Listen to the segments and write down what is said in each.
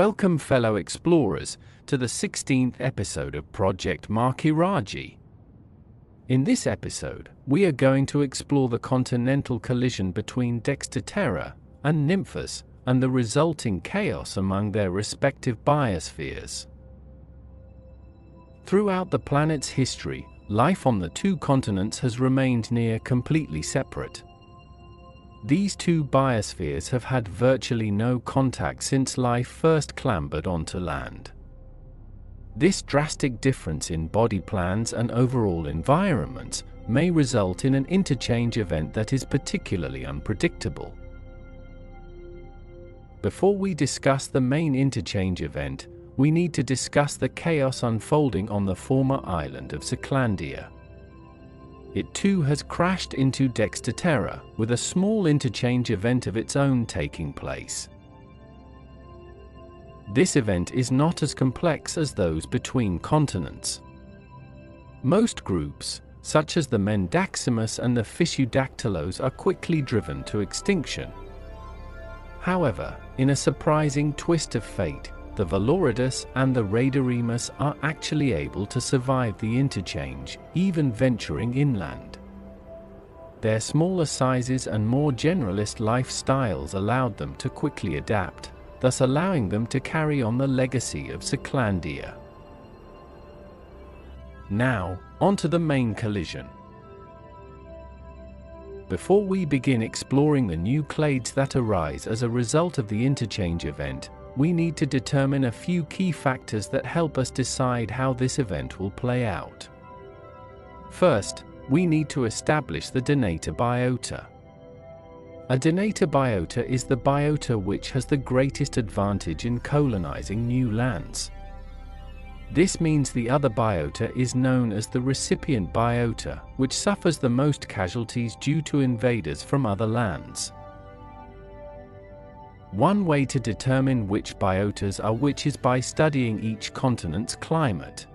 Welcome, fellow explorers, to the 16th episode of Project Makirraji. In this episode, we are going to explore the continental collision between Dexterra and Nymphus and the resulting chaos among their respective biospheres. Throughout the planet's history, life on the two continents has remained near completely separate. These two biospheres have had virtually no contact since life first clambered onto land. This drastic difference in body plans and overall environments may result in an interchange event that is particularly unpredictable. Before we discuss the main interchange event, we need to discuss the chaos unfolding on the former island of Clandia. It too has crashed into Dexterra, with a small interchange event of its own taking place. This event is not as complex as those between continents. Most groups, such as the Mendaximus and the Fissudactylos, are quickly driven to extinction. However, in a surprising twist of fate, the Valoridus and the Raiderimus are actually able to survive the interchange, even venturing inland. Their smaller sizes and more generalist lifestyles allowed them to quickly adapt, thus allowing them to carry on the legacy of Clandia. Now, onto the main collision. Before we begin exploring the new clades that arise as a result of the interchange event, we need to determine a few key factors that help us decide how this event will play out. First, we need to establish the donator biota. A donator biota is the biota which has the greatest advantage in colonizing new lands. This means the other biota is known as the recipient biota, which suffers the most casualties due to invaders from other lands. One way to determine which biotas are which is by studying each continent's climate.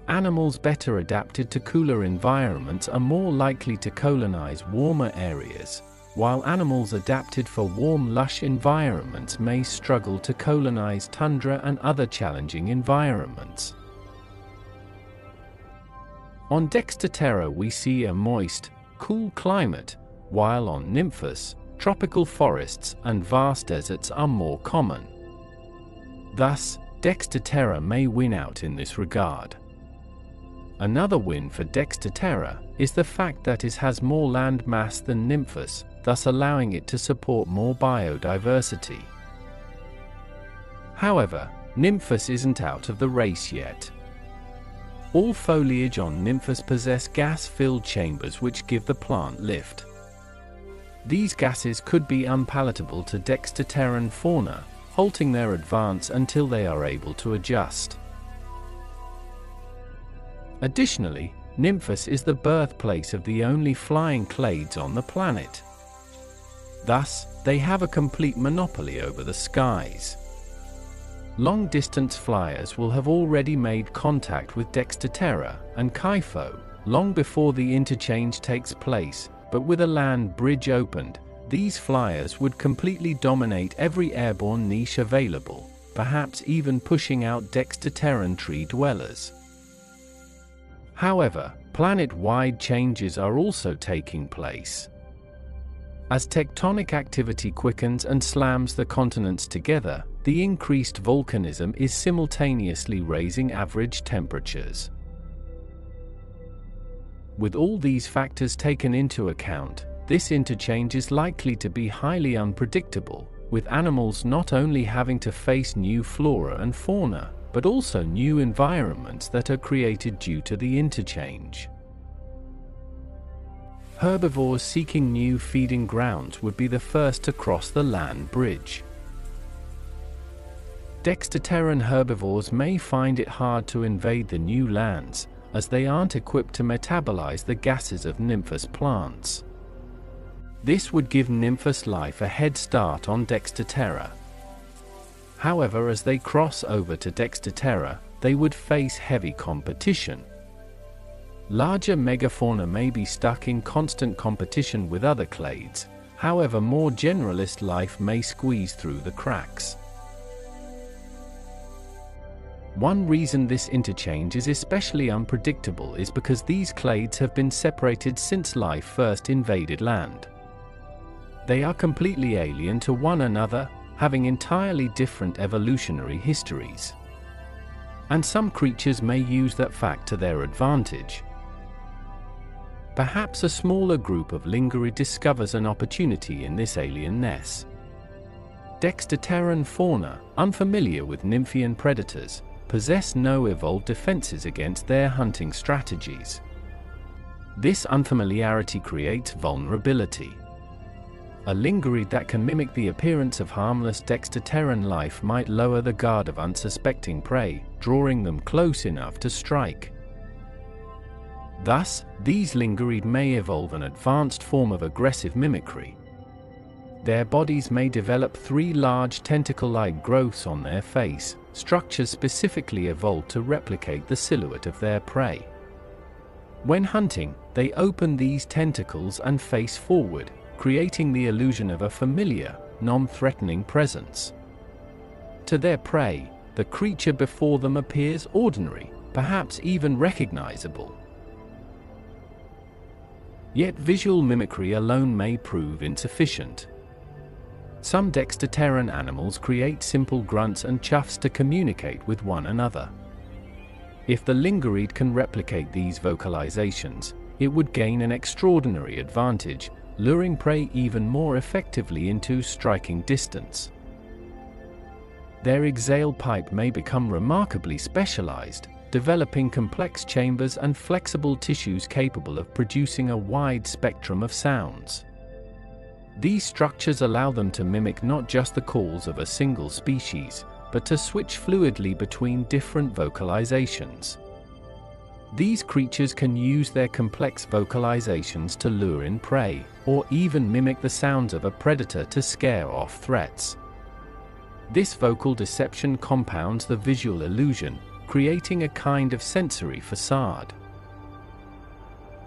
Animals better adapted to cooler environments are more likely to colonize warmer areas, while animals adapted for warm, lush environments may struggle to colonize tundra and other challenging environments. On Dexterra we see a moist, cool climate, while on Nymphus, tropical forests and vast deserts are more common. Thus, Dexterra may win out in this regard. Another win for Dexterra is the fact that it has more land mass than Nymphus, thus allowing it to support more biodiversity. However, Nymphus isn't out of the race yet. All foliage on Nymphus possess gas-filled chambers which give the plant lift. These gases could be unpalatable to Dexterran fauna, halting their advance until they are able to adjust. Additionally, Nymphus is the birthplace of the only flying clades on the planet. Thus, they have a complete monopoly over the skies. Long-distance flyers will have already made contact with Dexterra and Kaifo long before the interchange takes place. But with a land bridge opened, these flyers would completely dominate every airborne niche available, perhaps even pushing out Dexterran tree dwellers. However, planet-wide changes are also taking place. As tectonic activity quickens and slams the continents together, the increased volcanism is simultaneously raising average temperatures. With all these factors taken into account, this interchange is likely to be highly unpredictable, with animals not only having to face new flora and fauna, but also new environments that are created due to the interchange. Herbivores seeking new feeding grounds would be the first to cross the land bridge. Dexterran herbivores may find it hard to invade the new lands, as they aren't equipped to metabolize the gases of Nymphus plants. This would give Nymphus life a head start on Dexterra. However, as they cross over to Dexterra, they would face heavy competition. Larger megafauna may be stuck in constant competition with other clades, however more generalist life may squeeze through the cracks. One reason this interchange is especially unpredictable is because these clades have been separated since life first invaded land. They are completely alien to one another, having entirely different evolutionary histories. And some creatures may use that fact to their advantage. Perhaps a smaller group of Lingari discovers an opportunity in this alienness. Dexterterran fauna, unfamiliar with Nymphian predators, possess no evolved defenses against their hunting strategies. This unfamiliarity creates vulnerability. A Lingari that can mimic the appearance of harmless Dexterterran life might lower the guard of unsuspecting prey, drawing them close enough to strike. Thus, these Lingari may evolve an advanced form of aggressive mimicry. Their bodies may develop 3 large tentacle-like growths on their face, structures specifically evolved to replicate the silhouette of their prey. When hunting, they open these tentacles and face forward, creating the illusion of a familiar, non-threatening presence. To their prey, the creature before them appears ordinary, perhaps even recognizable. Yet visual mimicry alone may prove insufficient. Some Dexterterran animals create simple grunts and chuffs to communicate with one another. If the Lingarid can replicate these vocalizations, it would gain an extraordinary advantage, luring prey even more effectively into striking distance. Their exhale pipe may become remarkably specialized, developing complex chambers and flexible tissues capable of producing a wide spectrum of sounds. These structures allow them to mimic not just the calls of a single species, but to switch fluidly between different vocalizations. These creatures can use their complex vocalizations to lure in prey, or even mimic the sounds of a predator to scare off threats. This vocal deception compounds the visual illusion, creating a kind of sensory facade.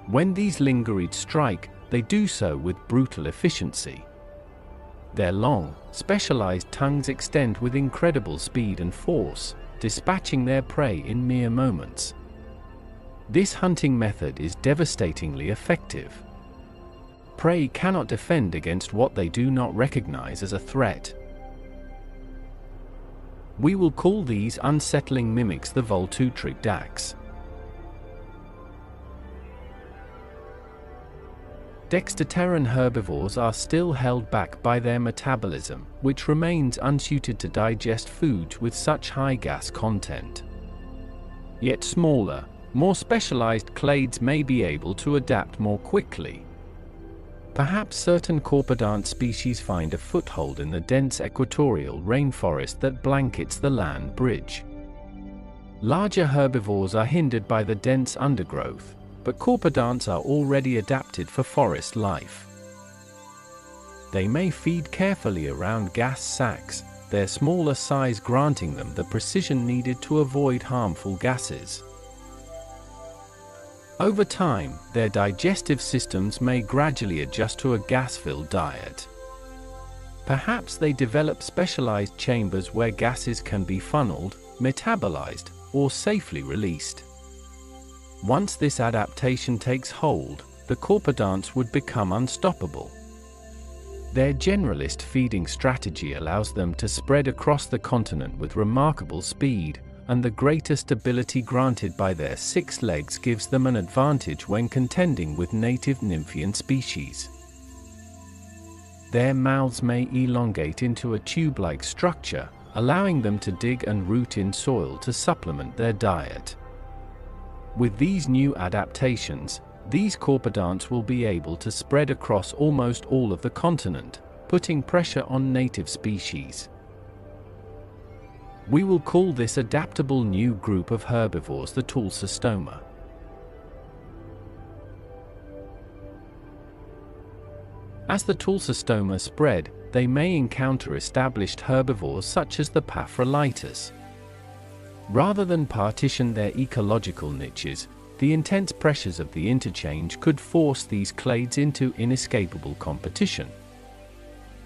When these Lingarids strike, they do so with brutal efficiency. Their long, specialized tongues extend with incredible speed and force, dispatching their prey in mere moments. This hunting method is devastatingly effective. Prey cannot defend against what they do not recognize as a threat. We will call these unsettling mimics the Voltri dax. Dexterterran herbivores are still held back by their metabolism, which remains unsuited to digest foods with such high gas content. Yet smaller, more specialized clades may be able to adapt more quickly. Perhaps certain corpodont species find a foothold in the dense equatorial rainforest that blankets the land bridge. Larger herbivores are hindered by the dense undergrowth, but corpodonts are already adapted for forest life. They may feed carefully around gas sacs, their smaller size granting them the precision needed to avoid harmful gases. Over time, their digestive systems may gradually adjust to a gas-filled diet. Perhaps they develop specialized chambers where gases can be funneled, metabolized, or safely released. Once this adaptation takes hold, the corpodonts would become unstoppable. Their generalist feeding strategy allows them to spread across the continent with remarkable speed, and the greater stability granted by their 6 legs gives them an advantage when contending with native Nymphian species. Their mouths may elongate into a tube-like structure, allowing them to dig and root in soil to supplement their diet. With these new adaptations, these corpodonts will be able to spread across almost all of the continent, putting pressure on native species. We will call this adaptable new group of herbivores the Tulsa stoma. As the Tulsa stoma spread, they may encounter established herbivores such as the Paphrolitus. Rather than partition their ecological niches, the intense pressures of the interchange could force these clades into inescapable competition.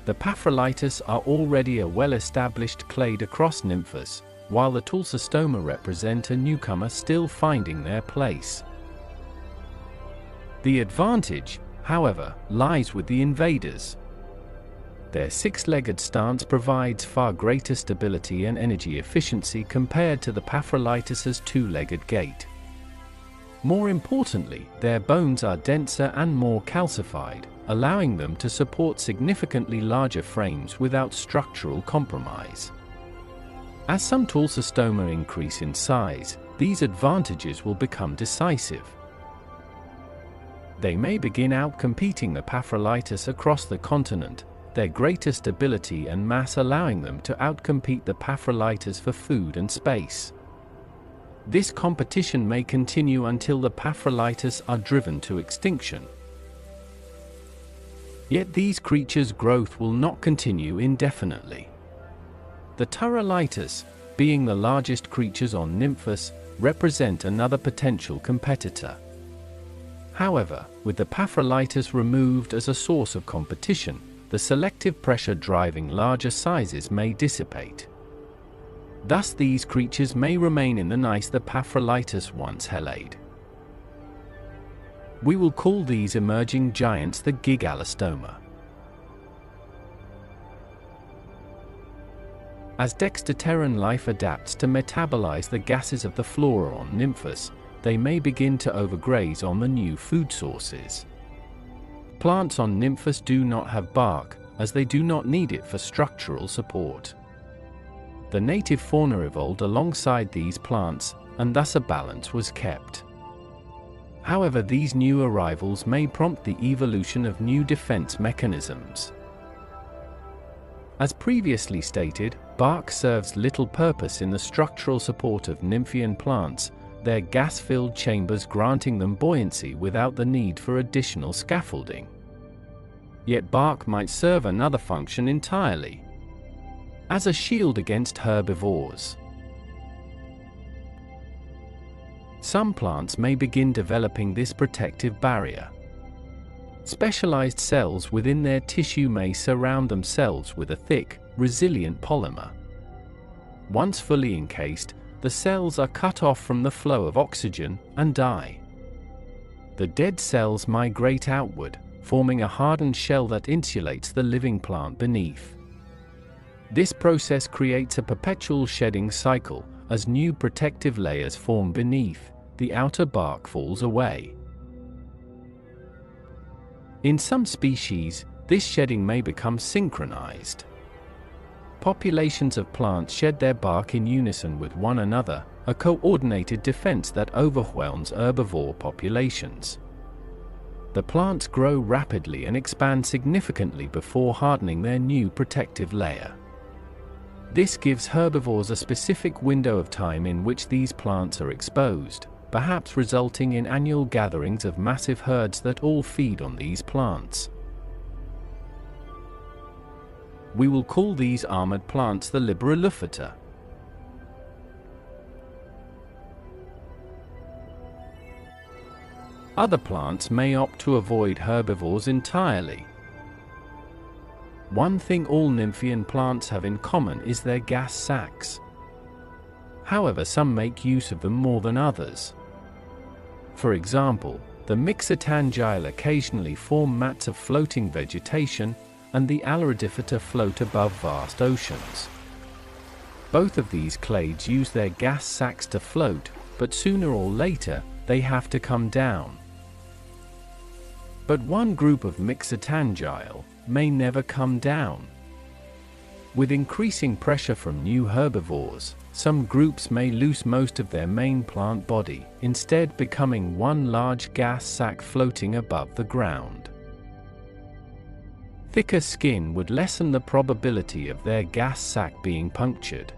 The Paphrolitus are already a well-established clade across Nymphos, while the Tulsa stoma represent a newcomer still finding their place. The advantage, however, lies with the invaders. Their six-legged stance provides far greater stability and energy efficiency compared to the Paphrolitus's two-legged gait. More importantly, their bones are denser and more calcified, allowing them to support significantly larger frames without structural compromise. As some Tulsa stoma increase in size, these advantages will become decisive. They may begin outcompeting the Paphrolitus across the continent, their greater stability and mass allowing them to outcompete the Paphrolitus for food and space. This competition may continue until the Paphrolitus are driven to extinction. Yet these creatures' growth will not continue indefinitely. The Turrolitus, being the largest creatures on Nymphus, represent another potential competitor. However, with the Paphrolitus removed as a source of competition, the selective pressure driving larger sizes may dissipate. Thus these creatures may remain in the niche the Paphrolitus once held. We will call these emerging giants the Gigalostoma. As Dexterran life adapts to metabolize the gases of the flora on Nymphus, they may begin to overgraze on the new food sources. Plants on Nymphus do not have bark, as they do not need it for structural support. The native fauna evolved alongside these plants, and thus a balance was kept. However, these new arrivals may prompt the evolution of new defense mechanisms. As previously stated, bark serves little purpose in the structural support of Nymphaean plants, their gas-filled chambers granting them buoyancy without the need for additional scaffolding. Yet bark might serve another function entirely: as a shield against herbivores. Some plants may begin developing this protective barrier. Specialized cells within their tissue may surround themselves with a thick, resilient polymer. Once fully encased, the cells are cut off from the flow of oxygen and die. The dead cells migrate outward, forming a hardened shell that insulates the living plant beneath. This process creates a perpetual shedding cycle. As new protective layers form beneath, the outer bark falls away. In some species, this shedding may become synchronized. Populations of plants shed their bark in unison with one another, a coordinated defense that overwhelms herbivore populations. The plants grow rapidly and expand significantly before hardening their new protective layer. This gives herbivores a specific window of time in which these plants are exposed, perhaps resulting in annual gatherings of massive herds that all feed on these plants. We will call these armored plants the Libellulifera. Other plants may opt to avoid herbivores entirely. One thing all Nymphaean plants have in common is their gas sacs. However, some make use of them more than others. For example, the Mixotangile occasionally form mats of floating vegetation, and the Alaridifera float above vast oceans. Both of these clades use their gas sacs to float, but sooner or later, they have to come down. But one group of Mixotangile may never come down. With increasing pressure from new herbivores, some groups may lose most of their main plant body, instead becoming one large gas sac floating above the ground. Thicker skin would lessen the probability of their gas sac being punctured.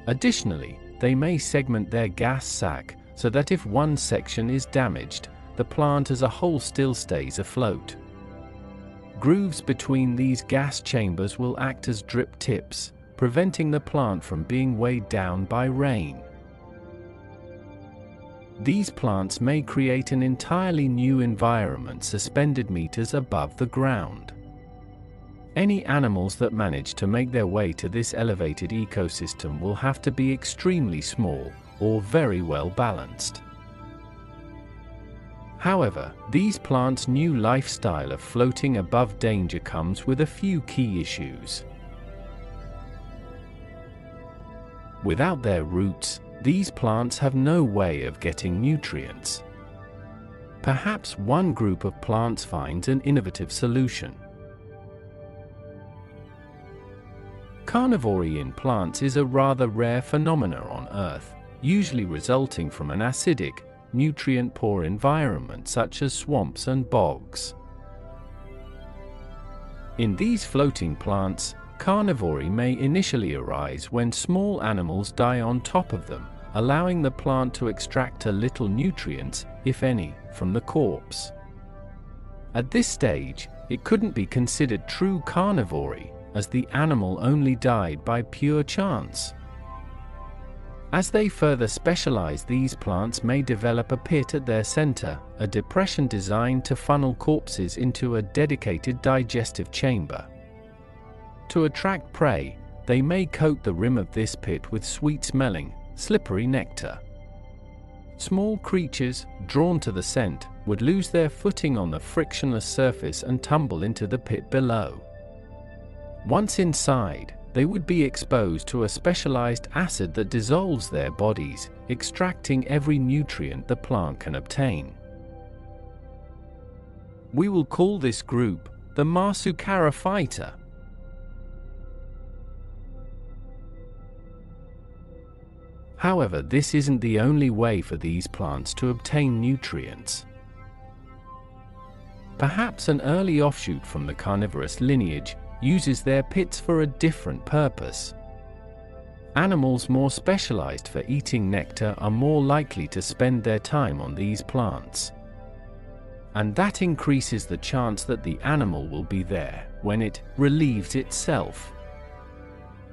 Additionally, they may segment their gas sac so that if one section is damaged, the plant as a whole still stays afloat. Grooves between these gas chambers will act as drip tips, preventing the plant from being weighed down by rain. These plants may create an entirely new environment suspended meters above the ground. Any animals that manage to make their way to this elevated ecosystem will have to be extremely small, or very well balanced. However, these plants' new lifestyle of floating above danger comes with a few key issues. Without their roots, these plants have no way of getting nutrients. Perhaps one group of plants finds an innovative solution. Carnivory in plants is a rather rare phenomenon on Earth, usually resulting from an acidic, nutrient-poor environment such as swamps and bogs. In these floating plants, carnivory may initially arise when small animals die on top of them, allowing the plant to extract a little nutrients, if any, from the corpse. At this stage, it couldn't be considered true carnivory, as the animal only died by pure chance. As they further specialize, these plants may develop a pit at their center, a depression designed to funnel corpses into a dedicated digestive chamber. To attract prey, they may coat the rim of this pit with sweet-smelling, slippery nectar. Small creatures, drawn to the scent, would lose their footing on the frictionless surface and tumble into the pit below. Once inside, they would be exposed to a specialized acid that dissolves their bodies, extracting every nutrient the plant can obtain. We will call this group the Marsucarophyta. However, this isn't the only way for these plants to obtain nutrients. Perhaps an early offshoot from the carnivorous lineage uses their pits for a different purpose. Animals more specialized for eating nectar are more likely to spend their time on these plants. And that increases the chance that the animal will be there when it relieves itself.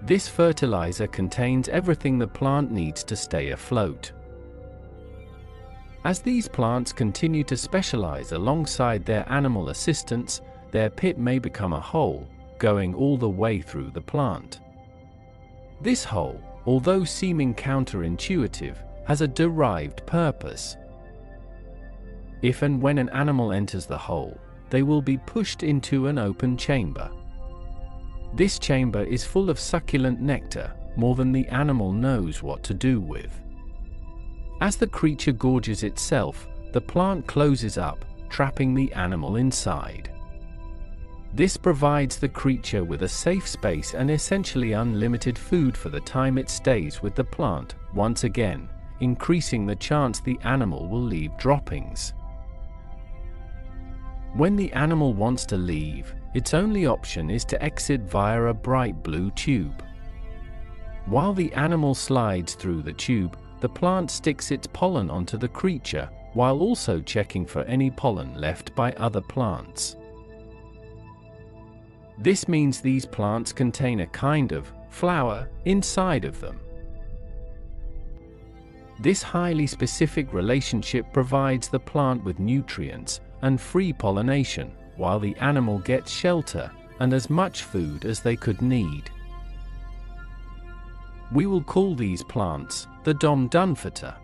This fertilizer contains everything the plant needs to stay afloat. As these plants continue to specialize alongside their animal assistants, their pit may become a hole, going all the way through the plant. This hole, although seeming counterintuitive, has a derived purpose. If and when an animal enters the hole, they will be pushed into an open chamber. This chamber is full of succulent nectar, more than the animal knows what to do with. As the creature gorges itself, the plant closes up, trapping the animal inside. This provides the creature with a safe space and essentially unlimited food for the time it stays with the plant, once again, increasing the chance the animal will leave droppings. When the animal wants to leave, its only option is to exit via a bright blue tube. While the animal slides through the tube, the plant sticks its pollen onto the creature, while also checking for any pollen left by other plants. This means these plants contain a kind of flower inside of them. This highly specific relationship provides the plant with nutrients and free pollination, while the animal gets shelter and as much food as they could need. We will call these plants the Domdunfata.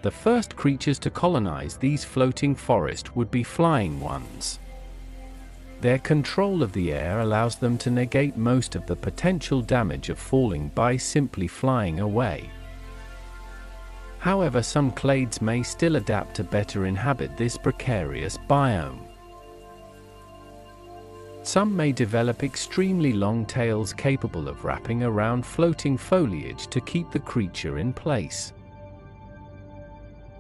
The first creatures to colonize these floating forests would be flying ones. Their control of the air allows them to negate most of the potential damage of falling by simply flying away. However, some clades may still adapt to better inhabit this precarious biome. Some may develop extremely long tails capable of wrapping around floating foliage to keep the creature in place.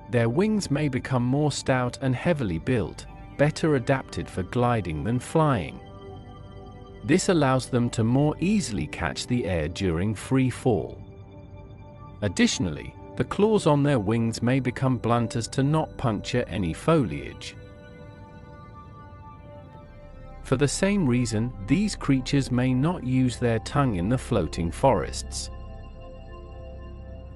Their wings may become more stout and heavily built, better adapted for gliding than flying. This allows them to more easily catch the air during free fall. Additionally, the claws on their wings may become blunt as to not puncture any foliage. For the same reason, these creatures may not use their tongue in the floating forests.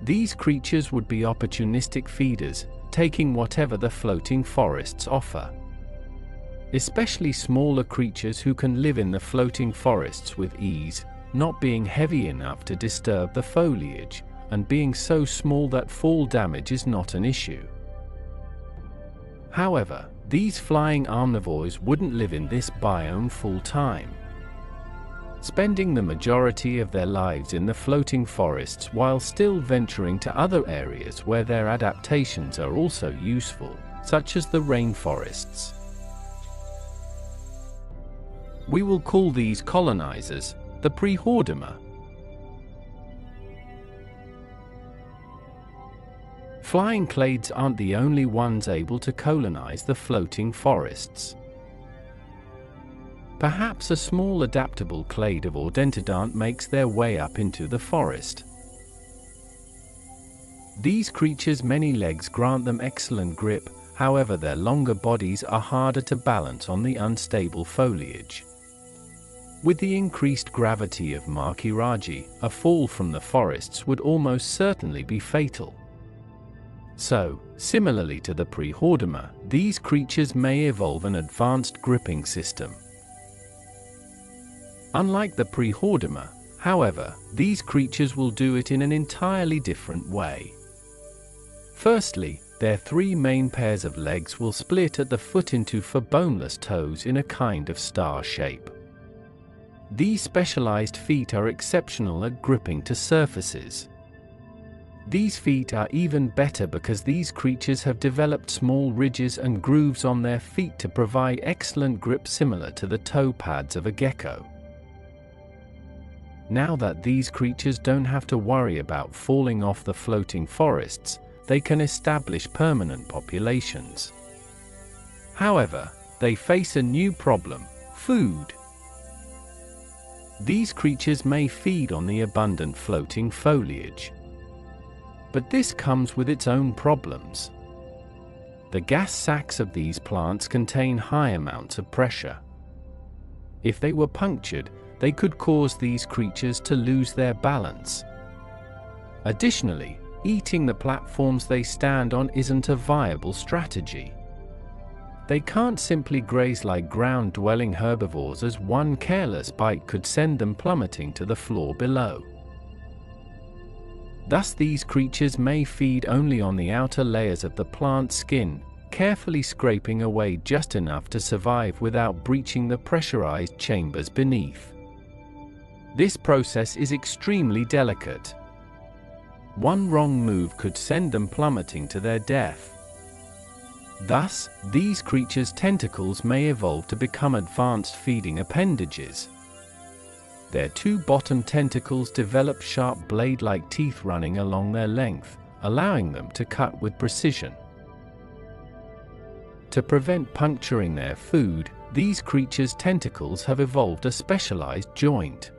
These creatures would be opportunistic feeders, taking whatever the floating forests offer. Especially smaller creatures who can live in the floating forests with ease, not being heavy enough to disturb the foliage, and being so small that fall damage is not an issue. However, these flying omnivores wouldn't live in this biome full-time, spending the majority of their lives in the floating forests while still venturing to other areas where their adaptations are also useful, such as the rainforests. We will call these colonizers the Prehordimer. Flying clades aren't the only ones able to colonize the floating forests. Perhaps a small adaptable clade of Odentodont makes their way up into the forest. These creatures' many legs grant them excellent grip, however their longer bodies are harder to balance on the unstable foliage. With the increased gravity of Makirraji, a fall from the forests would almost certainly be fatal. So, similarly to the Prehordimer, these creatures may evolve an advanced gripping system. Unlike the Prehordimer, however, these creatures will do it in an entirely different way. Firstly, their three main pairs of legs will split at the foot into four boneless toes in a kind of star shape. These specialized feet are exceptional at gripping to surfaces. These feet are even better because these creatures have developed small ridges and grooves on their feet to provide excellent grip similar to the toe pads of a gecko. Now that these creatures don't have to worry about falling off the floating forests, they can establish permanent populations. However, they face a new problem: food. These creatures may feed on the abundant floating foliage. But this comes with its own problems. The gas sacs of these plants contain high amounts of pressure. If they were punctured, they could cause these creatures to lose their balance. Additionally, eating the platforms they stand on isn't a viable strategy. They can't simply graze like ground-dwelling herbivores, as one careless bite could send them plummeting to the floor below. Thus these creatures may feed only on the outer layers of the plant skin, carefully scraping away just enough to survive without breaching the pressurized chambers beneath. This process is extremely delicate. One wrong move could send them plummeting to their death. Thus, these creatures' tentacles may evolve to become advanced feeding appendages. Their two bottom tentacles develop sharp blade-like teeth running along their length, allowing them to cut with precision. To prevent puncturing their food, these creatures' tentacles have evolved a specialized joint.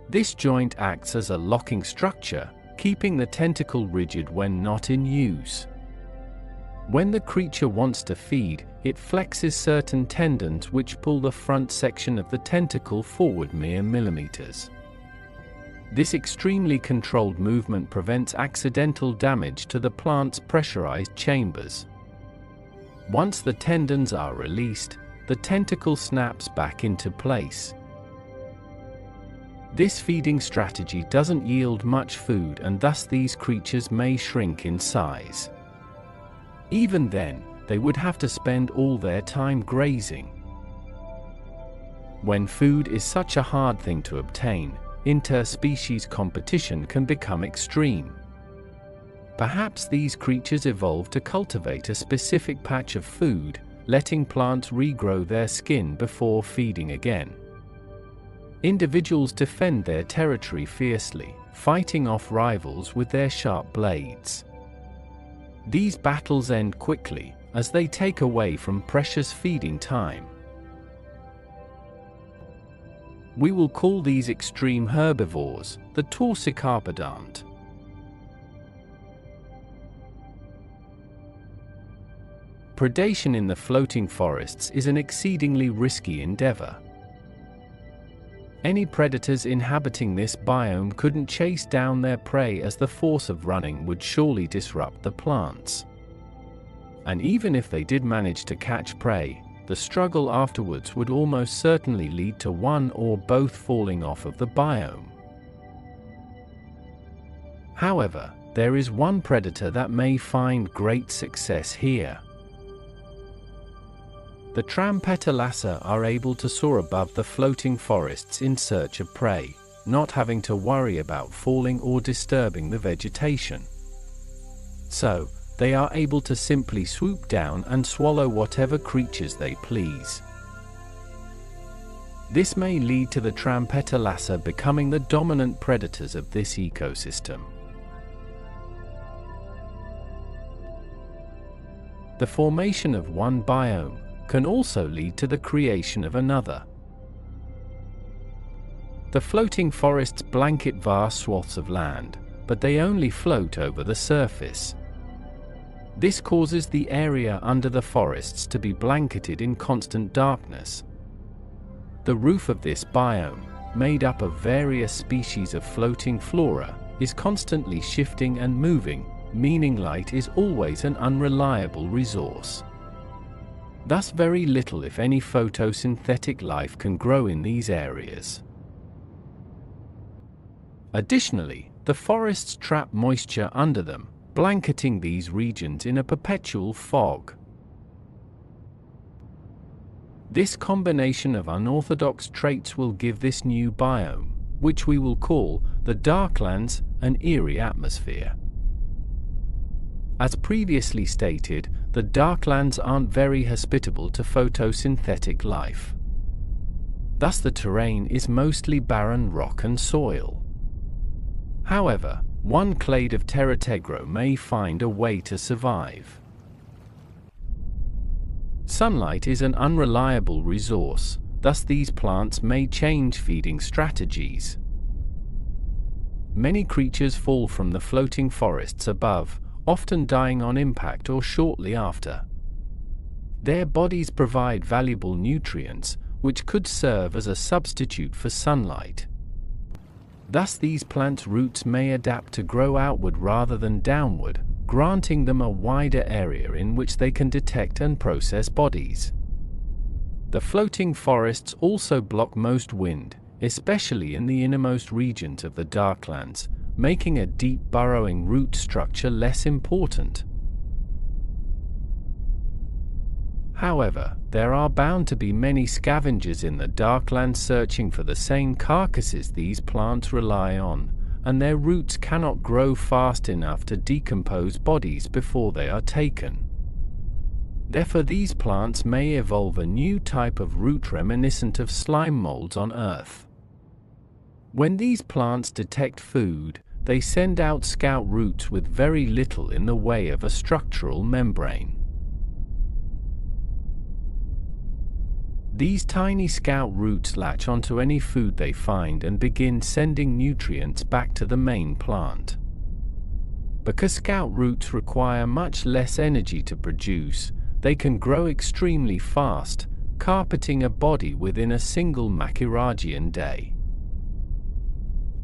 This joint acts as a locking structure, keeping the tentacle rigid when not in use. When the creature wants to feed, it flexes certain tendons which pull the front section of the tentacle forward mere millimeters. This extremely controlled movement prevents accidental damage to the plant's pressurized chambers. Once the tendons are released, the tentacle snaps back into place. This feeding strategy doesn't yield much food, and thus these creatures may shrink in size. Even then, they would have to spend all their time grazing. When food is such a hard thing to obtain, interspecies competition can become extreme. Perhaps these creatures evolved to cultivate a specific patch of food, letting plants regrow their skin before feeding again. Individuals defend their territory fiercely, fighting off rivals with their sharp blades. These battles end quickly, as they take away from precious feeding time. We will call these extreme herbivores the Torsicarpodont. Predation in the floating forests is an exceedingly risky endeavor. Any predators inhabiting this biome couldn't chase down their prey, as the force of running would surely disrupt the plants. And even if they did manage to catch prey, the struggle afterwards would almost certainly lead to one or both falling off of the biome. However, there is one predator that may find great success here. The Trampetolassa are able to soar above the floating forests in search of prey, not having to worry about falling or disturbing the vegetation. So, they are able to simply swoop down and swallow whatever creatures they please. This may lead to the Trampetolassa becoming the dominant predators of this ecosystem. The formation of one biome can also lead to the creation of another. The floating forests blanket vast swaths of land, but they only float over the surface. This causes the area under the forests to be blanketed in constant darkness. The roof of this biome, made up of various species of floating flora, is constantly shifting and moving, meaning light is always an unreliable resource. Thus very little if any photosynthetic life can grow in these areas. Additionally, the forests trap moisture under them, blanketing these regions in a perpetual fog. This combination of unorthodox traits will give this new biome, which we will call the Darklands, an eerie atmosphere. As previously stated, the Darklands aren't very hospitable to photosynthetic life. Thus the terrain is mostly barren rock and soil. However, one clade of Terra Tegro may find a way to survive. Sunlight is an unreliable resource, thus these plants may change feeding strategies. Many creatures fall from the floating forests above, often dying on impact or shortly after. Their bodies provide valuable nutrients, which could serve as a substitute for sunlight. Thus these plants' roots may adapt to grow outward rather than downward, granting them a wider area in which they can detect and process bodies. The floating forests also block most wind, especially in the innermost regions of the Darklands, making a deep burrowing root structure less important. However, there are bound to be many scavengers in the Darklands searching for the same carcasses these plants rely on, and their roots cannot grow fast enough to decompose bodies before they are taken. Therefore these plants may evolve a new type of root reminiscent of slime molds on Earth. When these plants detect food, they send out scout roots with very little in the way of a structural membrane. These tiny scout roots latch onto any food they find and begin sending nutrients back to the main plant. Because scout roots require much less energy to produce, they can grow extremely fast, carpeting a body within a single Makirrajian day.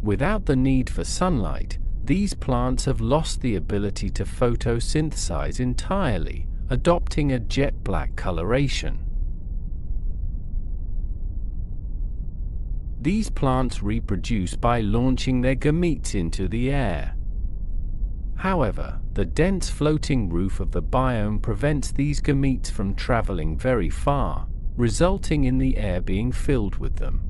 Without the need for sunlight, these plants have lost the ability to photosynthesize entirely, adopting a jet black coloration. These plants reproduce by launching their gametes into the air. However, the dense floating roof of the biome prevents these gametes from traveling very far, resulting in the air being filled with them.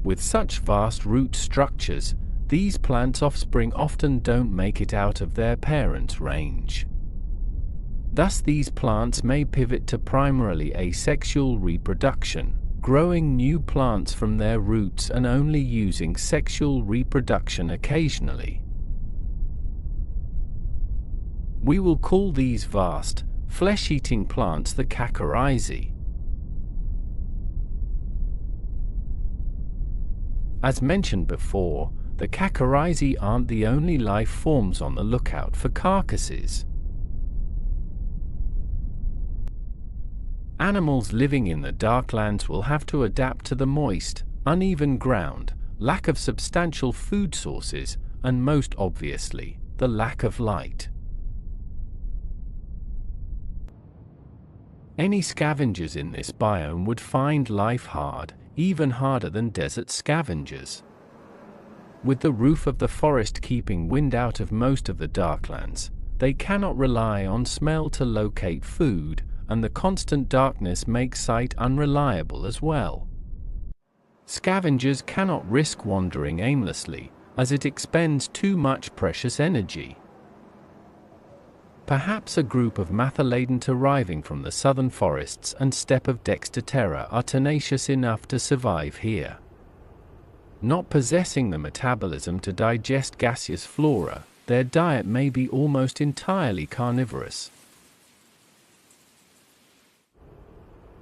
With such vast root structures, these plants' offspring often don't make it out of their parents' range. Thus these plants may pivot to primarily asexual reproduction, growing new plants from their roots and only using sexual reproduction occasionally. We will call these vast, flesh-eating plants the Makirraji. As mentioned before, the Makirraji aren't the only life forms on the lookout for carcasses. Animals living in the Darklands will have to adapt to the moist, uneven ground, lack of substantial food sources, and most obviously, the lack of light. Any scavengers in this biome would find life hard, even harder than desert scavengers. With the roof of the forest keeping wind out of most of the Darklands, they cannot rely on smell to locate food, and the constant darkness makes sight unreliable as well. Scavengers cannot risk wandering aimlessly, as it expends too much precious energy. Perhaps a group of mather-laden arriving from the southern forests and steppe of Dexterra are tenacious enough to survive here. Not possessing the metabolism to digest gaseous flora, their diet may be almost entirely carnivorous.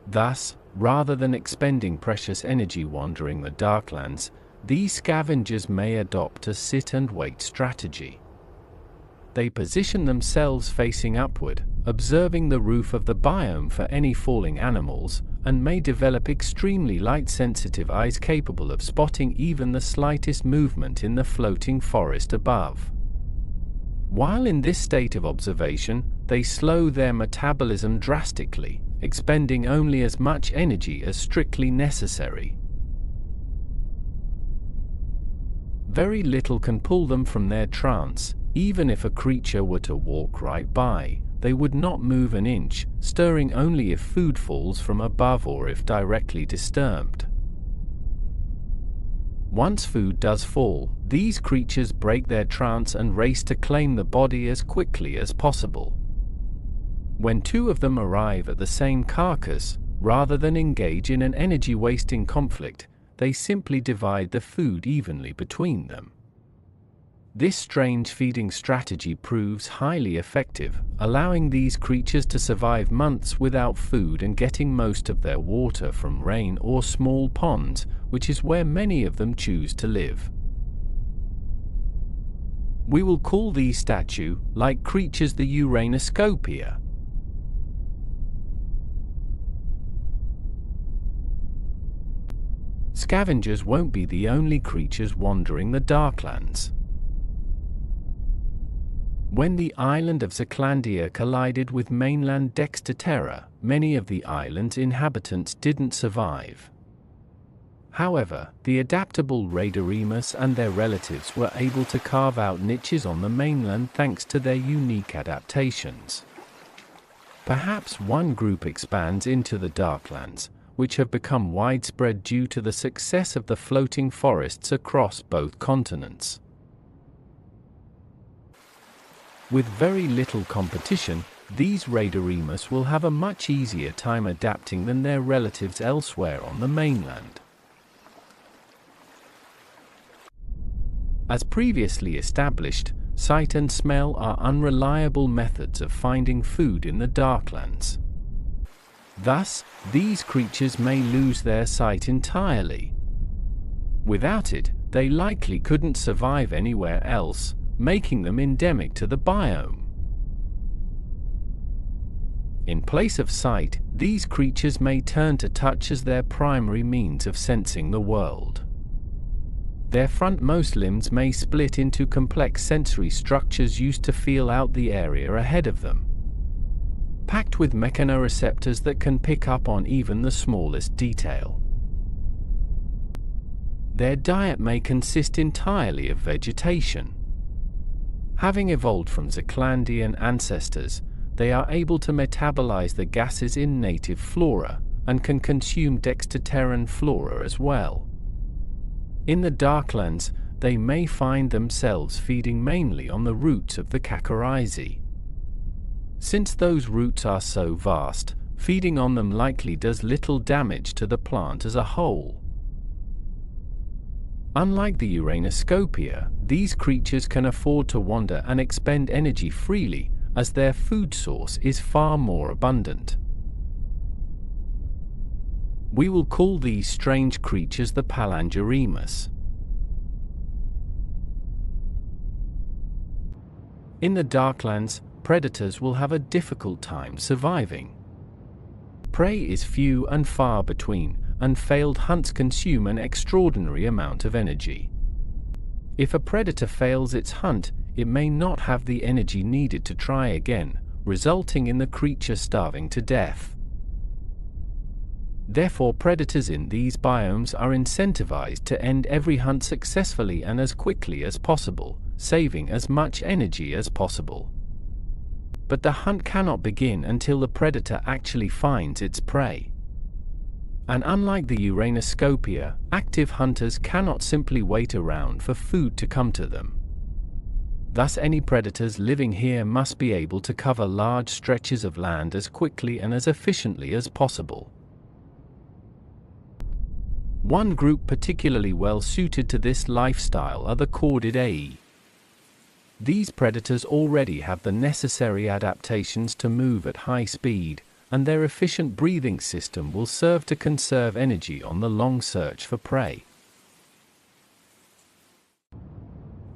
Thus, rather than expending precious energy wandering the Darklands, these scavengers may adopt a sit-and-wait strategy. They position themselves facing upward, observing the roof of the biome for any falling animals, and may develop extremely light-sensitive eyes capable of spotting even the slightest movement in the floating forest above. While in this state of observation, they slow their metabolism drastically, expending only as much energy as strictly necessary. Very little can pull them from their trance. Even if a creature were to walk right by, they would not move an inch, stirring only if food falls from above or if directly disturbed. Once food does fall, these creatures break their trance and race to claim the body as quickly as possible. When two of them arrive at the same carcass, rather than engage in an energy-wasting conflict, they simply divide the food evenly between them. This strange feeding strategy proves highly effective, allowing these creatures to survive months without food and getting most of their water from rain or small ponds, which is where many of them choose to live. We will call these statue-like creatures the Uranoscopia. Scavengers won't be the only creatures wandering the Darklands. When the island of Clandia collided with mainland Dexterra, many of the island's inhabitants didn't survive. However, the adaptable Raideremus and their relatives were able to carve out niches on the mainland thanks to their unique adaptations. Perhaps one group expands into the Darklands, which have become widespread due to the success of the floating forests across both continents. With very little competition, these Raideremus will have a much easier time adapting than their relatives elsewhere on the mainland. As previously established, sight and smell are unreliable methods of finding food in the Darklands. Thus, these creatures may lose their sight entirely. Without it, they likely couldn't survive anywhere else, making them endemic to the biome. In place of sight, these creatures may turn to touch as their primary means of sensing the world. Their frontmost limbs may split into complex sensory structures used to feel out the area ahead of them, packed with mechanoreceptors that can pick up on even the smallest detail. Their diet may consist entirely of vegetation. Having evolved from Clandian ancestors, they are able to metabolize the gases in native flora, and can consume Dexterran flora as well. In the Darklands, they may find themselves feeding mainly on the roots of the Makirraji. Since those roots are so vast, feeding on them likely does little damage to the plant as a whole. Unlike the Uranoscopia, these creatures can afford to wander and expend energy freely, as their food source is far more abundant. We will call these strange creatures the Palangeremus. In the Darklands, predators will have a difficult time surviving. Prey is few and far between, and failed hunts consume an extraordinary amount of energy. If a predator fails its hunt, it may not have the energy needed to try again, resulting in the creature starving to death. Therefore, predators in these biomes are incentivized to end every hunt successfully and as quickly as possible, saving as much energy as possible. But the hunt cannot begin until the predator actually finds its prey. And unlike the Uranoscopia, active hunters cannot simply wait around for food to come to them. Thus, any predators living here must be able to cover large stretches of land as quickly and as efficiently as possible. One group particularly well suited to this lifestyle are the Cordidae. These predators already have the necessary adaptations to move at high speed, and their efficient breathing system will serve to conserve energy on the long search for prey.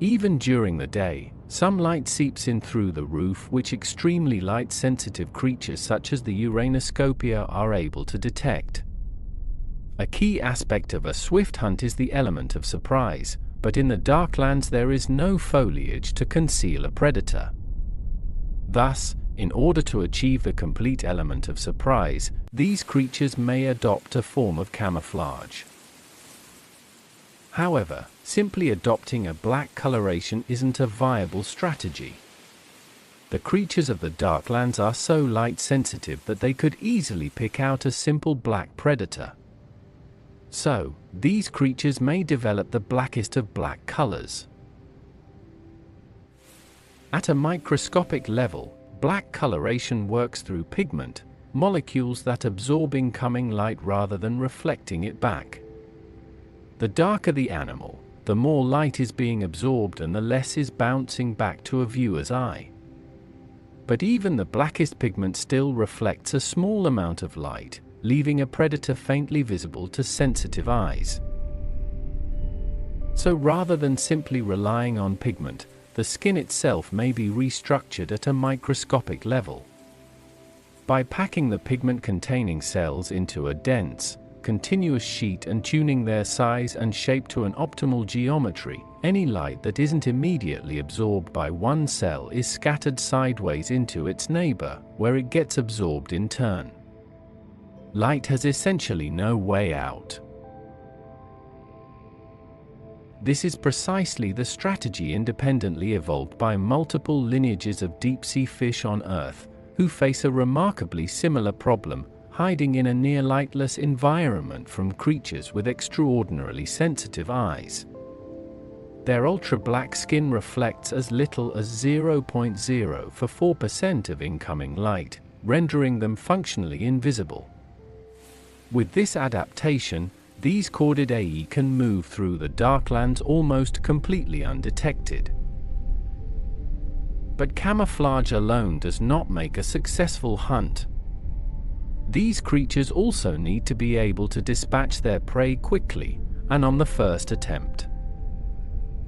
Even during the day, some light seeps in through the roof, which extremely light-sensitive creatures such as the Uranoscopia are able to detect. A key aspect of a swift hunt is the element of surprise, but in the Darklands there is no foliage to conceal a predator. Thus, in order to achieve the complete element of surprise, these creatures may adopt a form of camouflage. However, simply adopting a black coloration isn't a viable strategy. The creatures of the Darklands are so light-sensitive that they could easily pick out a simple black predator. So, these creatures may develop the blackest of black colors. At a microscopic level, black coloration works through pigment, molecules that absorb incoming light rather than reflecting it back. The darker the animal, the more light is being absorbed and the less is bouncing back to a viewer's eye. But even the blackest pigment still reflects a small amount of light, leaving a predator faintly visible to sensitive eyes. So rather than simply relying on pigment, the skin itself may be restructured at a microscopic level. By packing the pigment-containing cells into a dense, continuous sheet and tuning their size and shape to an optimal geometry, any light that isn't immediately absorbed by one cell is scattered sideways into its neighbor, where it gets absorbed in turn. Light has essentially no way out. This is precisely the strategy independently evolved by multiple lineages of deep-sea fish on Earth, who face a remarkably similar problem, hiding in a near-lightless environment from creatures with extraordinarily sensitive eyes. Their ultra-black skin reflects as little as 0.004% of incoming light, rendering them functionally invisible. With this adaptation, these Cordidae can move through the Darklands almost completely undetected. But camouflage alone does not make a successful hunt. These creatures also need to be able to dispatch their prey quickly, and on the first attempt.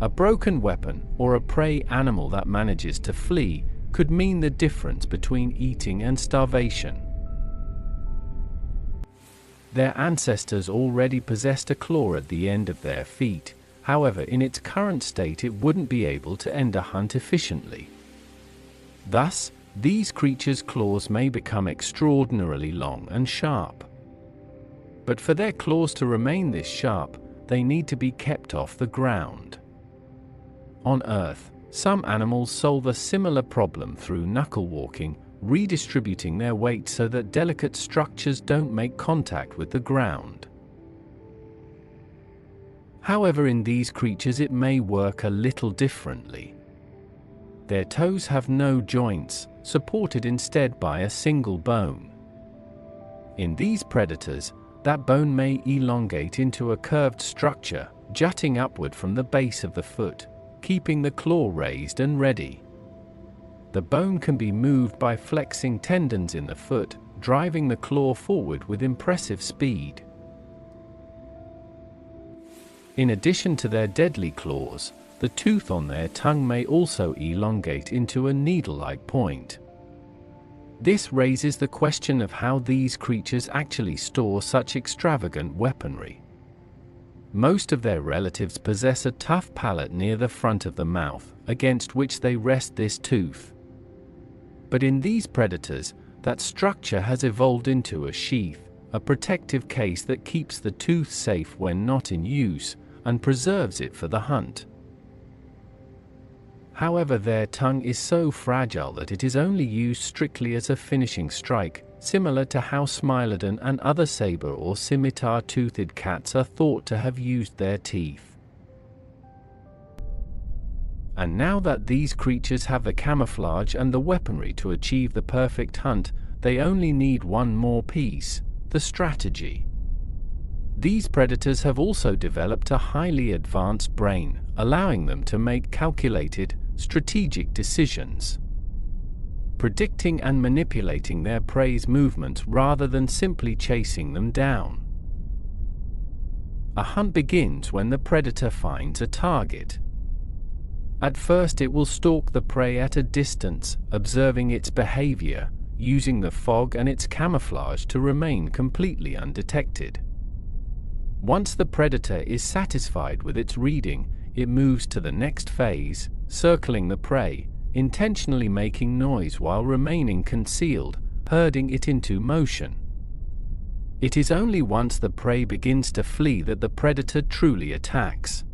A broken weapon, or a prey animal that manages to flee, could mean the difference between eating and starvation. Their ancestors already possessed a claw at the end of their feet, however in its current state it wouldn't be able to end a hunt efficiently. Thus, these creatures' claws may become extraordinarily long and sharp. But for their claws to remain this sharp, they need to be kept off the ground. On Earth, some animals solve a similar problem through knuckle walking, redistributing their weight so that delicate structures don't make contact with the ground. However, in these creatures it may work a little differently. Their toes have no joints, supported instead by a single bone. In these predators, that bone may elongate into a curved structure, jutting upward from the base of the foot, keeping the claw raised and ready. The bone can be moved by flexing tendons in the foot, driving the claw forward with impressive speed. In addition to their deadly claws, the tooth on their tongue may also elongate into a needle-like point. This raises the question of how these creatures actually store such extravagant weaponry. Most of their relatives possess a tough palate near the front of the mouth, against which they rest this tooth. But in these predators, that structure has evolved into a sheath, a protective case that keeps the tooth safe when not in use, and preserves it for the hunt. However, their tongue is so fragile that it is only used strictly as a finishing strike, similar to how Smilodon and other saber or scimitar-toothed cats are thought to have used their teeth. And now that these creatures have the camouflage and the weaponry to achieve the perfect hunt, they only need one more piece: the strategy. These predators have also developed a highly advanced brain, allowing them to make calculated, strategic decisions, predicting and manipulating their prey's movements rather than simply chasing them down. A hunt begins when the predator finds a target. At first it will stalk the prey at a distance, observing its behavior, using the fog and its camouflage to remain completely undetected. Once the predator is satisfied with its reading, it moves to the next phase, circling the prey, intentionally making noise while remaining concealed, herding it into motion. It is only once the prey begins to flee that the predator truly attacks.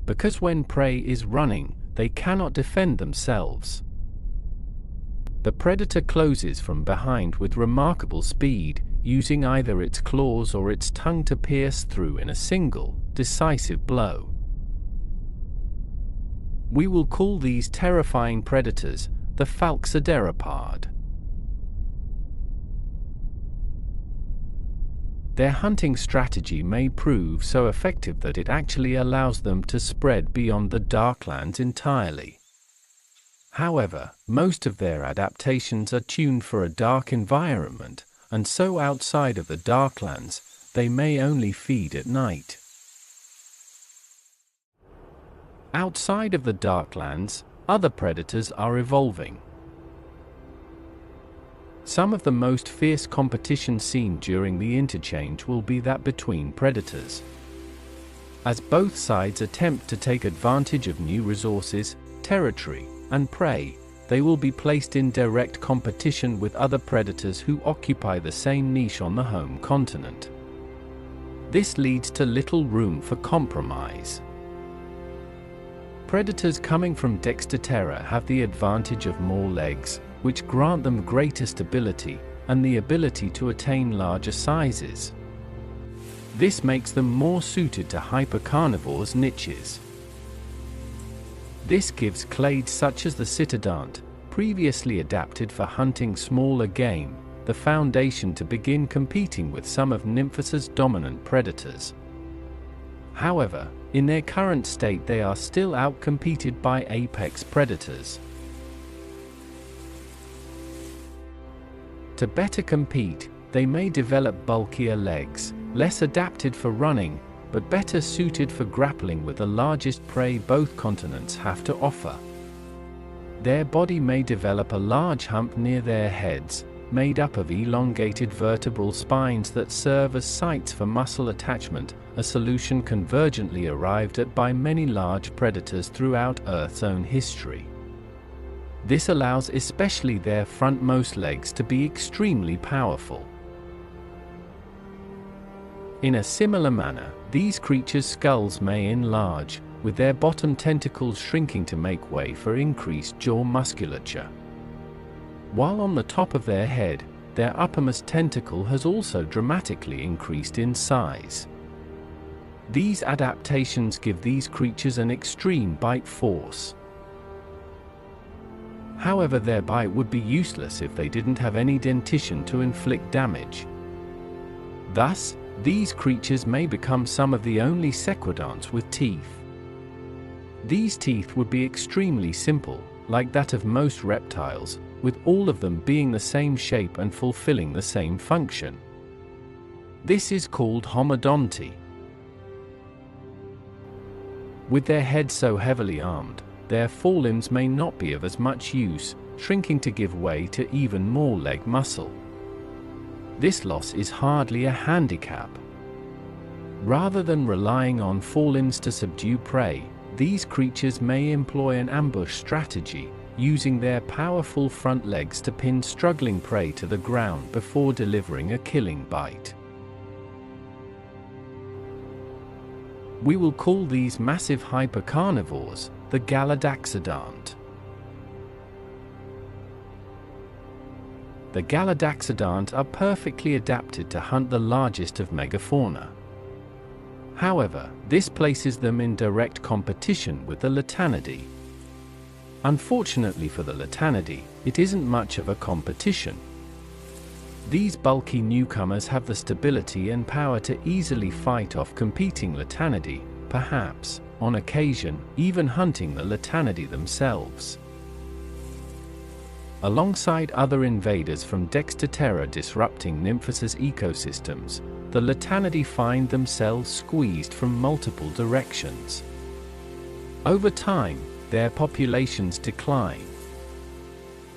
Because when prey is running, they cannot defend themselves. The predator closes from behind with remarkable speed, using either its claws or its tongue to pierce through in a single, decisive blow. We will call these terrifying predators the falxaderapard. Their hunting strategy may prove so effective that it actually allows them to spread beyond the Darklands entirely. However, most of their adaptations are tuned for a dark environment, and so outside of the Darklands, they may only feed at night. Outside of the Darklands, other predators are evolving. Some of the most fierce competition seen during the interchange will be that between predators. As both sides attempt to take advantage of new resources, territory, and prey, they will be placed in direct competition with other predators who occupy the same niche on the home continent. This leads to little room for compromise. Predators coming from Dexterra have the advantage of more legs, which grant them greater stability, and the ability to attain larger sizes. This makes them more suited to hypercarnivores' niches. This gives clades such as the citadant, previously adapted for hunting smaller game, the foundation to begin competing with some of Nymphus's dominant predators. However, in their current state they are still outcompeted by apex predators. To better compete, they may develop bulkier legs, less adapted for running, but better suited for grappling with the largest prey both continents have to offer. Their body may develop a large hump near their heads, made up of elongated vertebral spines that serve as sites for muscle attachment, a solution convergently arrived at by many large predators throughout Earth's own history. This allows especially their frontmost legs to be extremely powerful. In a similar manner, these creatures' skulls may enlarge, with their bottom tentacles shrinking to make way for increased jaw musculature. While on the top of their head, their uppermost tentacle has also dramatically increased in size. These adaptations give these creatures an extreme bite force. However, their bite would be useless if they didn't have any dentition to inflict damage. Thus, these creatures may become some of the only sequidants with teeth. These teeth would be extremely simple, like that of most reptiles, with all of them being the same shape and fulfilling the same function. This is called homodonty. With their heads so heavily armed, their forelimbs may not be of as much use, shrinking to give way to even more leg muscle. This loss is hardly a handicap. Rather than relying on forelimbs to subdue prey, these creatures may employ an ambush strategy, using their powerful front legs to pin struggling prey to the ground before delivering a killing bite. We will call these massive hypercarnivores the Galladaxodont. The Galladaxodont are perfectly adapted to hunt the largest of megafauna. However, this places them in direct competition with the Latanidae. Unfortunately for the Latanidae, it isn't much of a competition. These bulky newcomers have the stability and power to easily fight off competing Latanidae, perhaps, on occasion, even hunting the Latanidae themselves. Alongside other invaders from Dexterra disrupting Nymphus' ecosystems, the Latanidae find themselves squeezed from multiple directions. Over time, their populations decline.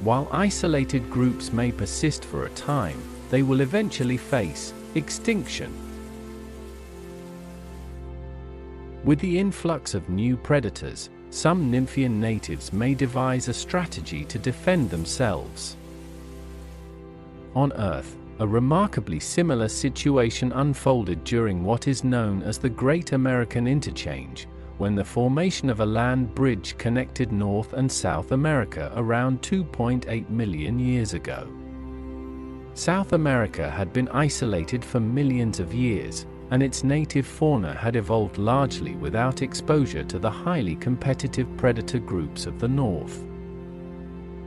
While isolated groups may persist for a time, they will eventually face extinction. With the influx of new predators, some Nymphian natives may devise a strategy to defend themselves. On Earth, a remarkably similar situation unfolded during what is known as the Great American Interchange, when the formation of a land bridge connected North and South America around 2.8 million years ago. South America had been isolated for millions of years, and its native fauna had evolved largely without exposure to the highly competitive predator groups of the North.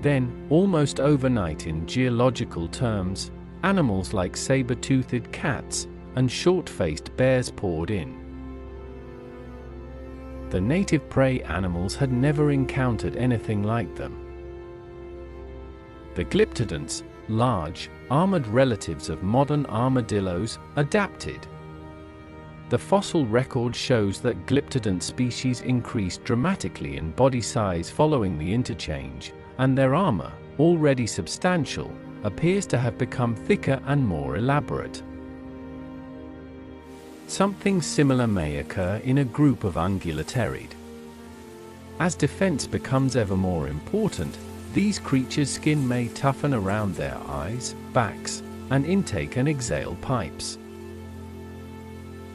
Then, almost overnight in geological terms, animals like saber-toothed cats and short-faced bears poured in. The native prey animals had never encountered anything like them. The glyptodonts, large, armored relatives of modern armadillos, adapted. The fossil record shows that glyptodont species increased dramatically in body size following the interchange, and their armor, already substantial, appears to have become thicker and more elaborate. Something similar may occur in a group of ungulateriid. As defense becomes ever more important, these creatures' skin may toughen around their eyes, backs, and intake and exhale pipes.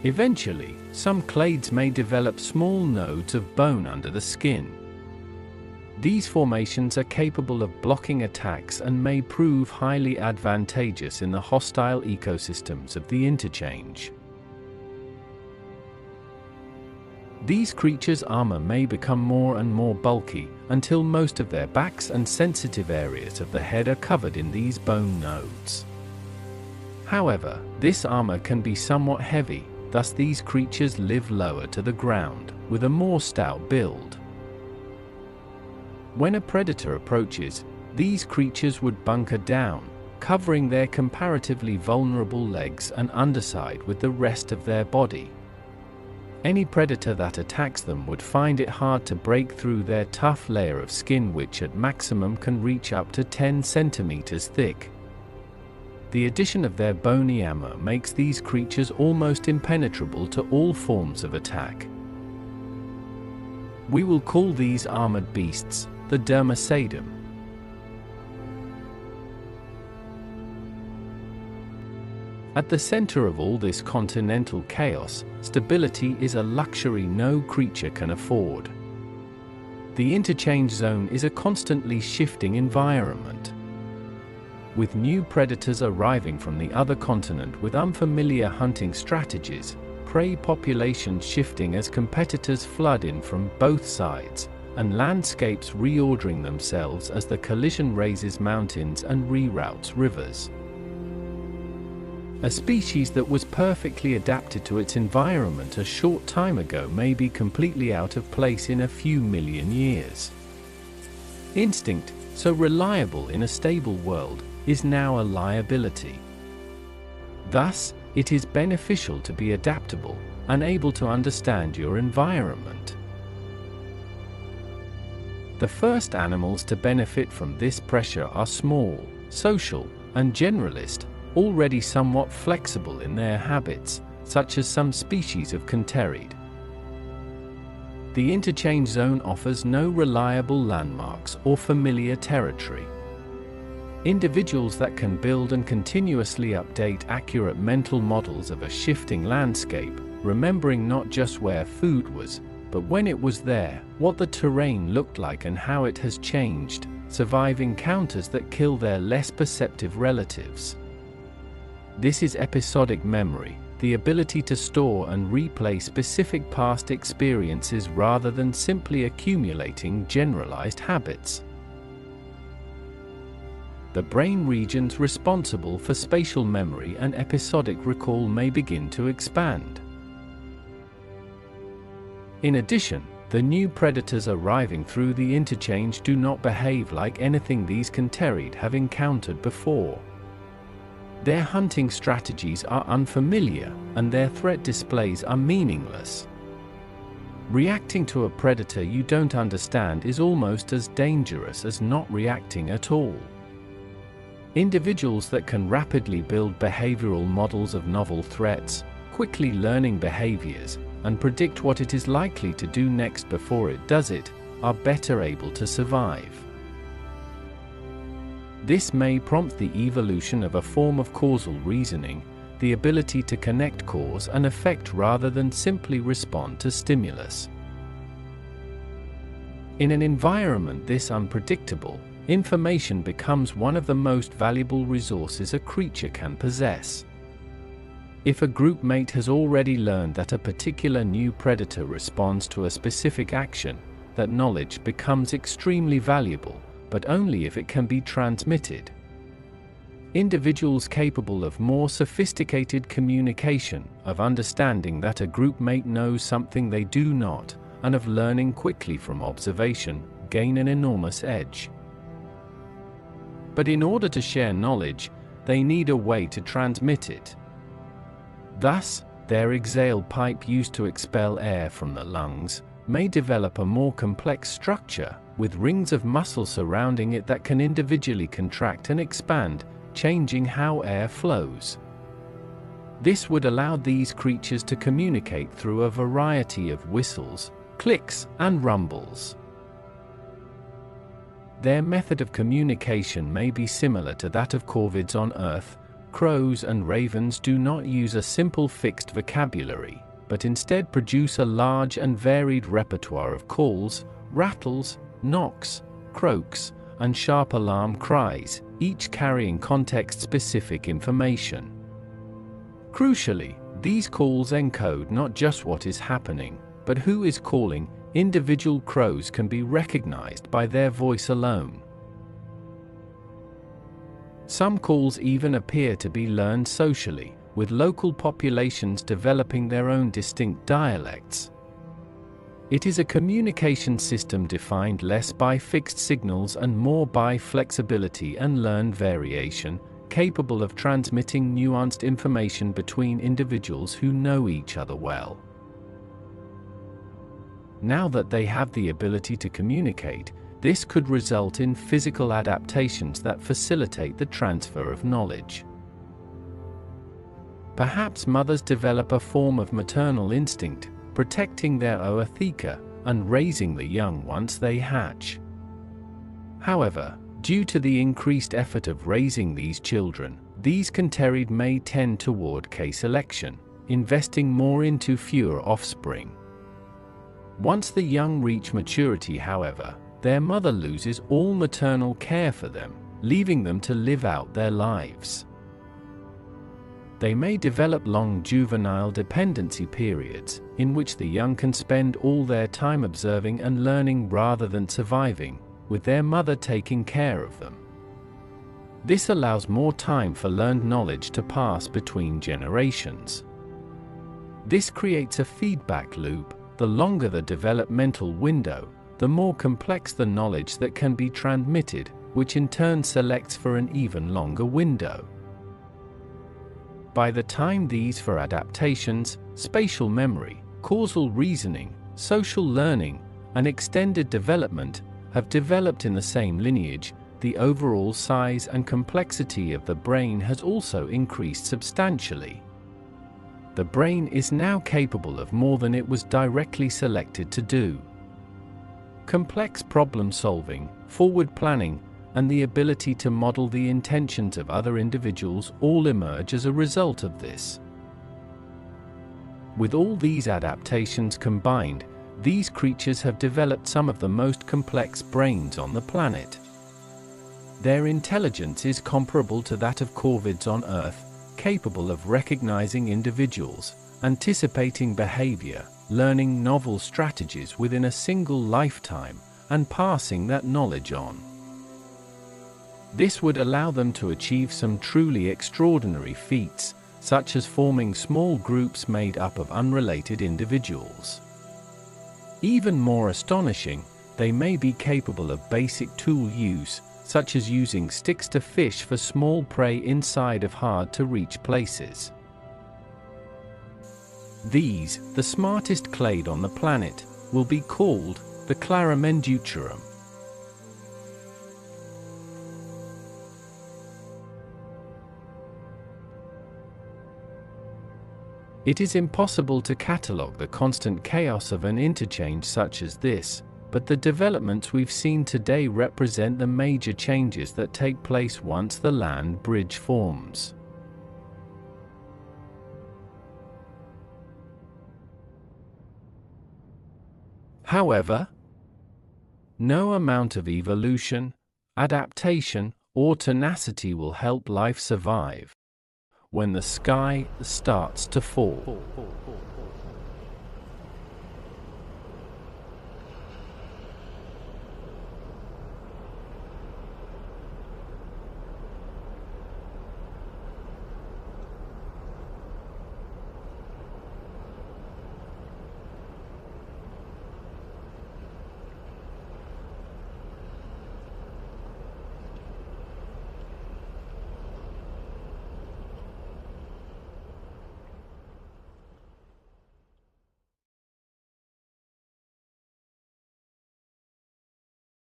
Eventually, some clades may develop small nodes of bone under the skin. These formations are capable of blocking attacks and may prove highly advantageous in the hostile ecosystems of the interchange. These creatures' armor may become more and more bulky, until most of their backs and sensitive areas of the head are covered in these bone nodes. However, this armor can be somewhat heavy, thus these creatures live lower to the ground, with a more stout build. When a predator approaches, these creatures would bunker down, covering their comparatively vulnerable legs and underside with the rest of their body. Any predator that attacks them would find it hard to break through their tough layer of skin, which at maximum can reach up to 10 centimeters thick. The addition of their bony armor makes these creatures almost impenetrable to all forms of attack. We will call these armored beasts the Dermaceidum. At the center of all this continental chaos, stability is a luxury no creature can afford. The interchange zone is a constantly shifting environment. With new predators arriving from the other continent with unfamiliar hunting strategies, prey populations shifting as competitors flood in from both sides, and landscapes reordering themselves as the collision raises mountains and reroutes rivers. A species that was perfectly adapted to its environment a short time ago may be completely out of place in a few million years. Instinct, so reliable in a stable world, is now a liability. Thus, it is beneficial to be adaptable and able to understand your environment. The first animals to benefit from this pressure are small, social, and generalist, already somewhat flexible in their habits, such as some species of Canteriid. The interchange zone offers no reliable landmarks or familiar territory. Individuals that can build and continuously update accurate mental models of a shifting landscape, remembering not just where food was, but when it was there, what the terrain looked like and how it has changed, survive encounters that kill their less perceptive relatives. This is episodic memory, the ability to store and replay specific past experiences rather than simply accumulating generalized habits. The brain regions responsible for spatial memory and episodic recall may begin to expand. In addition, the new predators arriving through the interchange do not behave like anything these Canteride have encountered before. Their hunting strategies are unfamiliar, and their threat displays are meaningless. Reacting to a predator you don't understand is almost as dangerous as not reacting at all. Individuals that can rapidly build behavioral models of novel threats, quickly learning behaviors, and predict what it is likely to do next before it does it, are better able to survive. This may prompt the evolution of a form of causal reasoning, the ability to connect cause and effect rather than simply respond to stimulus. In an environment this unpredictable, information becomes one of the most valuable resources a creature can possess. If a group mate has already learned that a particular new predator responds to a specific action, that knowledge becomes extremely valuable, but only if it can be transmitted. Individuals capable of more sophisticated communication, of understanding that a group mate knows something they do not, and of learning quickly from observation, gain an enormous edge. But in order to share knowledge, they need a way to transmit it. Thus, their exhale pipe used to expel air from the lungs may develop a more complex structure, with rings of muscle surrounding it that can individually contract and expand, changing how air flows. This would allow these creatures to communicate through a variety of whistles, clicks, and rumbles. Their method of communication may be similar to that of corvids on Earth. Crows and ravens do not use a simple fixed vocabulary, but instead produce a large and varied repertoire of calls, rattles, knocks, croaks, and sharp alarm cries, each carrying context-specific information. Crucially, these calls encode not just what is happening, but who is calling. Individual crows can be recognized by their voice alone. Some calls even appear to be learned socially, with local populations developing their own distinct dialects. It is a communication system defined less by fixed signals and more by flexibility and learned variation, capable of transmitting nuanced information between individuals who know each other well. Now that they have the ability to communicate, this could result in physical adaptations that facilitate the transfer of knowledge. Perhaps mothers develop a form of maternal instinct, protecting their ootheca and raising the young once they hatch. However, due to the increased effort of raising these children, these Canteride may tend toward K-selection, investing more into fewer offspring. Once the young reach maturity, however, their mother loses all maternal care for them, leaving them to live out their lives. They may develop long juvenile dependency periods, in which the young can spend all their time observing and learning rather than surviving, with their mother taking care of them. This allows more time for learned knowledge to pass between generations. This creates a feedback loop. The longer the developmental window, the more complex the knowledge that can be transmitted, which in turn selects for an even longer window. By the time these for adaptations, spatial memory, causal reasoning, social learning, and extended development have developed in the same lineage, the overall size and complexity of the brain has also increased substantially. The brain is now capable of more than it was directly selected to do. Complex problem solving, forward planning, and the ability to model the intentions of other individuals all emerge as a result of this. With all these adaptations combined, these creatures have developed some of the most complex brains on the planet. Their intelligence is comparable to that of corvids on Earth, capable of recognizing individuals, anticipating behavior, learning novel strategies within a single lifetime, and passing that knowledge on. This would allow them to achieve some truly extraordinary feats, such as forming small groups made up of unrelated individuals. Even more astonishing, they may be capable of basic tool use, such as using sticks to fish for small prey inside of hard-to-reach places. These, the smartest clade on the planet, will be called the Claramenduturum. It is impossible to catalogue the constant chaos of an interchange such as this, but the developments we've seen today represent the major changes that take place once the land bridge forms. However, no amount of evolution, adaptation, or tenacity will help life survive when the sky starts to fall.